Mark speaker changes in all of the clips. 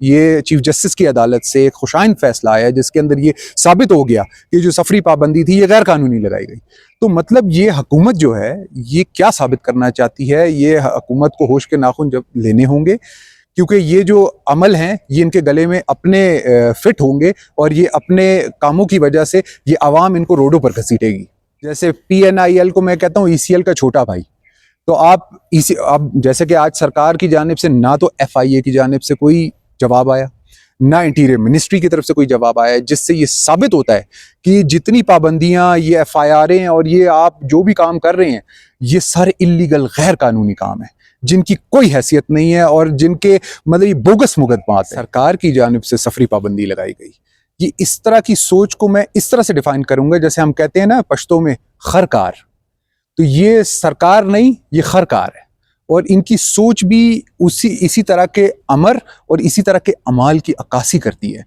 Speaker 1: یہ chief justice کی عدالت سے ایک خوشائند فیصلہ آیا جس کے اندر یہ ثابت ہو گیا کہ جو سفری پابندی تھی یہ غیر قانونی لگائی گئی۔ تو مطلب یہ حکومت جو ہے یہ کیا ثابت کرنا چاہتی ہے؟ یہ حکومت کو ہوش کے ناخن جب لینے ہوں گے، کیونکہ یہ جو عمل ہیں یہ ان کے گلے میں اپنے فٹ ہوں گے، اور یہ اپنے کاموں کی وجہ سے یہ عوام ان کو روڈوں پر گھسیٹے گی۔ جیسے پی این آئی ایل کو میں کہتا ہوں ای سی ایل کا چھوٹا بھائی۔ تو اب جیسے کہ آج سرکار کی جانب سے نہ تو ایف آئی اے کی جانب سے کوئی جواب آیا، نہ انٹیریئر منسٹری کی طرف سے کوئی جواب آیا، جس سے یہ ثابت ہوتا ہے کہ جتنی پابندیاں، یہ ایف آئی آریں اور یہ آپ جو بھی کام کر رہے ہیں یہ سارے اللیگل غیر قانونی کام ہیں، جن کی کوئی حیثیت نہیں ہے اور جن کے مطلب یہ بوگس مقدمات ہیں۔ سرکار کی جانب سے سفری پابندی لگائی گئی، یہ اس طرح کی سوچ کو میں اس طرح سے ڈیفائن کروں گا جیسے ہم کہتے ہیں نا پشتو میں خرکار، تو یہ سرکار نہیں، یہ خرکار ہے، اور ان کی سوچ بھی اسی طرح کے امر اور اسی طرح کے اعمال کی عکاسی کرتی ہے۔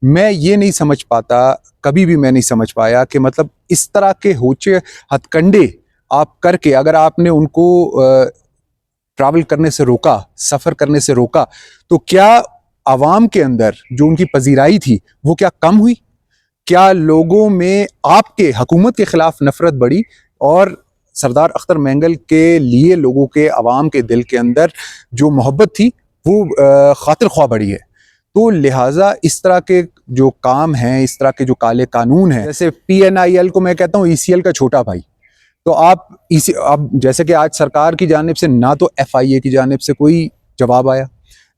Speaker 1: میں یہ نہیں سمجھ پاتا، کبھی بھی میں نہیں سمجھ پایا کہ مطلب اس طرح کے ہوچے ہتھ کنڈے آپ کر کے اگر آپ نے ان کو ٹریول کرنے سے روکا، سفر کرنے سے روکا، تو کیا عوام کے اندر جو ان کی پذیرائی تھی وہ کیا کم ہوئی؟ کیا لوگوں میں آپ کے حکومت کے خلاف نفرت بڑھی، اور سردار اختر مینگل کے لیے لوگوں کے عوام کے دل کے اندر جو محبت تھی وہ خاطر خواہ بڑھی ہے؟ تو لہٰذا اس طرح کے جو کام ہیں، اس طرح کے جو کالے قانون ہیں، جیسے پی این آئی ایل کو میں کہتا ہوں ای سی ایل کا چھوٹا بھائی۔ تو اب جیسے کہ آج سرکار کی جانب سے نہ تو ایف آئی اے کی جانب سے کوئی جواب آیا،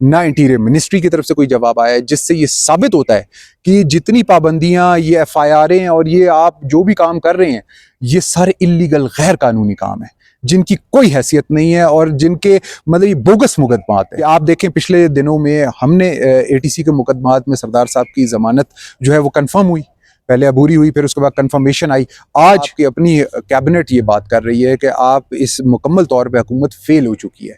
Speaker 1: نہ انٹیریئر منسٹری کی طرف سے کوئی جواب آیا، جس سے یہ ثابت ہوتا ہے کہ جتنی پابندیاں، یہ ایف آئی آریں اور یہ آپ جو بھی کام کر رہے ہیں یہ سارے اللیگل غیر قانونی کام ہیں، جن کی کوئی حیثیت نہیں ہے اور جن کے مطلب یہ بوگس مقدمات ہیں۔ آپ دیکھیں پچھلے دنوں میں ہم نے اے ٹی سی کے مقدمات میں سردار صاحب کی ضمانت جو ہے وہ کنفرم ہوئی، پہلے عبوری ہوئی، پھر اس کے بعد کنفرمیشن آئی۔ آج کی اپنی کیبنٹ یہ بات کر رہی ہے کہ آپ اس مکمل طور پہ حکومت فیل ہو چکی ہے۔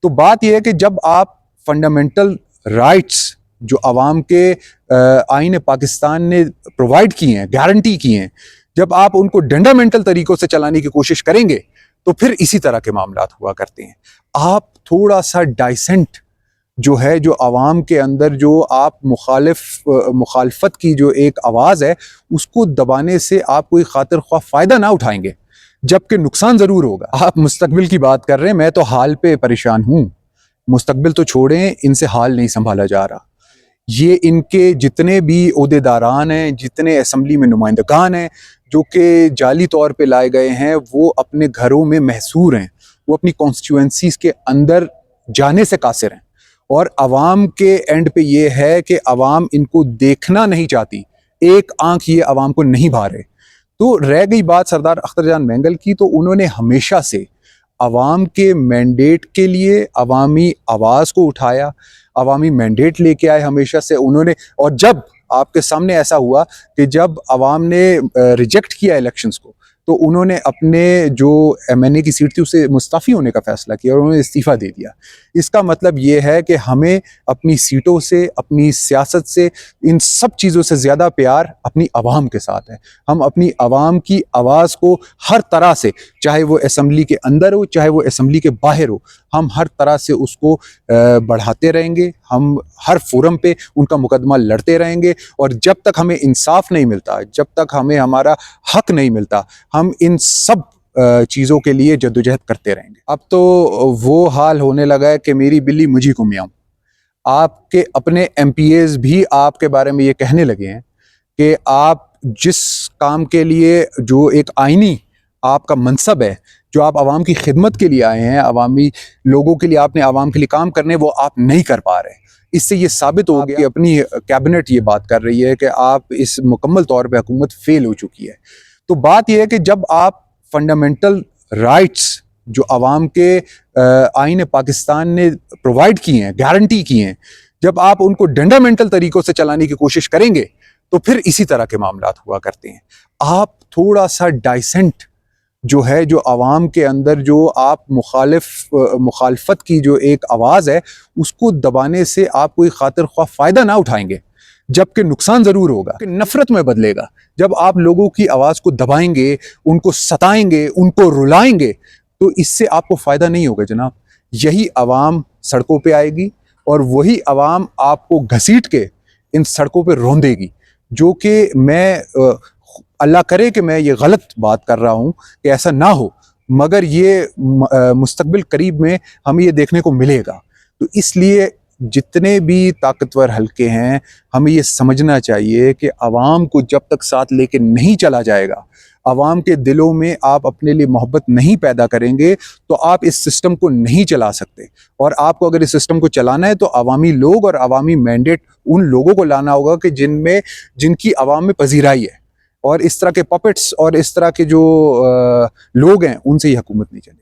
Speaker 1: تو بات یہ ہے کہ جب آپ فنڈامنٹل رائٹس جو عوام کے آئین پاکستان نے پرووائڈ کی ہیں، گارنٹی کی ہیں، جب آپ ان کو ڈنڈامنٹل طریقوں سے چلانے کی کوشش کریں گے تو پھر اسی طرح کے معاملات ہوا کرتے ہیں۔ آپ تھوڑا سا ڈائسنٹ جو ہے، جو عوام کے اندر جو آپ مخالفت کی جو ایک آواز ہے، اس کو دبانے سے آپ کوئی خاطر خواہ فائدہ نہ اٹھائیں گے، جبکہ نقصان ضرور ہوگا۔ آپ مستقبل کی بات کر رہے ہیں، میں تو حال پہ پریشان ہوں، مستقبل تو چھوڑیں، ان سے حال نہیں سنبھالا جا رہا۔ یہ ان کے جتنے بھی عہدیداران ہیں، جتنے اسمبلی میں نمائندگان ہیں جو کہ جعلی طور پہ لائے گئے ہیں، وہ اپنے گھروں میں محصور ہیں، وہ اپنی کانسٹیچوئنسیز کے اندر جانے سے قاصر ہیں، اور عوام کے اینڈ پہ یہ ہے کہ عوام ان کو دیکھنا نہیں چاہتی، ایک آنکھ یہ عوام کو نہیں بھا رہے۔ تو رہ گئی بات سردار اختر جان مینگل کی، تو انہوں نے ہمیشہ سے عوام کے مینڈیٹ کے لیے عوامی آواز کو اٹھایا، عوامی مینڈیٹ لے کے آئے ہمیشہ سے انہوں نے۔ اور جب آپ کے سامنے ایسا ہوا کہ جب عوام نے ریجیکٹ کیا الیکشنز کو، تو انہوں نے اپنے جو ایم این اے کی سیٹ تھی اسے مستعفی ہونے کا فیصلہ کیا اور انہوں نے استعفیٰ دے دیا۔ اس کا مطلب یہ ہے کہ ہمیں اپنی سیٹوں سے، اپنی سیاست سے، ان سب چیزوں سے زیادہ پیار اپنی عوام کے ساتھ ہے۔ ہم اپنی عوام کی آواز کو ہر طرح سے، چاہے وہ اسمبلی کے اندر ہو، چاہے وہ اسمبلی کے باہر ہو، ہم ہر طرح سے اس کو بڑھاتے رہیں گے، ہم ہر فورم پہ ان کا مقدمہ لڑتے رہیں گے، اور جب تک ہمیں انصاف نہیں ملتا، جب تک ہمیں ہمارا حق نہیں ملتا، ہم ان سب چیزوں کے لیے جدوجہد کرتے رہیں گے۔ اب تو وہ حال ہونے لگا ہے کہ میری بلی مجھی کو میاؤں۔ آپ کے اپنے ایم پی ایز بھی آپ کے بارے میں یہ کہنے لگے ہیں کہ آپ جس کام کے لیے، جو ایک آئینی آپ کا منصب ہے، جو آپ عوام کی خدمت کے لیے آئے ہیں، عوامی لوگوں کے لیے آپ نے عوام کے لیے کام کرنے، وہ آپ نہیں کر پا رہے۔ اس سے یہ ثابت ہو گیا کہ اپنی کیبنٹ یہ بات کر رہی ہے کہ آپ اس مکمل طور پہ حکومت فیل ہو چکی ہے۔ تو بات یہ ہے کہ جب آپ فنڈامنٹل رائٹس جو عوام کے آئین پاکستان نے پرووائڈ کی ہیں، گارنٹی کی ہیں، جب آپ ان کو ڈنڈامنٹل طریقوں سے چلانے کی کوشش کریں گے تو پھر اسی طرح کے معاملات ہوا کرتے ہیں۔ آپ تھوڑا سا ڈائسنٹ جو ہے، جو عوام کے اندر جو آپ مخالفت کی جو ایک آواز ہے، اس کو دبانے سے آپ کوئی خاطر خواہ فائدہ نہ اٹھائیں گے، جبکہ نقصان ضرور ہوگا، کہ نفرت میں بدلے گا۔ جب آپ لوگوں کی آواز کو دبائیں گے، ان کو ستائیں گے، ان کو رلائیں گے، تو اس سے آپ کو فائدہ نہیں ہوگا جناب۔ یہی عوام سڑکوں پہ آئے گی، اور وہی عوام آپ کو گھسیٹ کے ان سڑکوں پہ روندے گی، جو کہ میں اللہ کرے کہ میں یہ غلط بات کر رہا ہوں کہ ایسا نہ ہو، مگر یہ مستقبل قریب میں ہمیں یہ دیکھنے کو ملے گا۔ تو اس لیے جتنے بھی طاقتور حلقے ہیں ہمیں یہ سمجھنا چاہیے کہ عوام کو جب تک ساتھ لے کے نہیں چلا جائے گا، عوام کے دلوں میں آپ اپنے لیے محبت نہیں پیدا کریں گے تو آپ اس سسٹم کو نہیں چلا سکتے۔ اور آپ کو اگر اس سسٹم کو چلانا ہے تو عوامی لوگ اور عوامی مینڈیٹ ان لوگوں کو لانا ہوگا کہ جن کی عوام میں پذیرائی ہے، اور اس طرح کے پپٹس اور اس طرح کے جو لوگ ہیں ان سے یہ حکومت نہیں چلے۔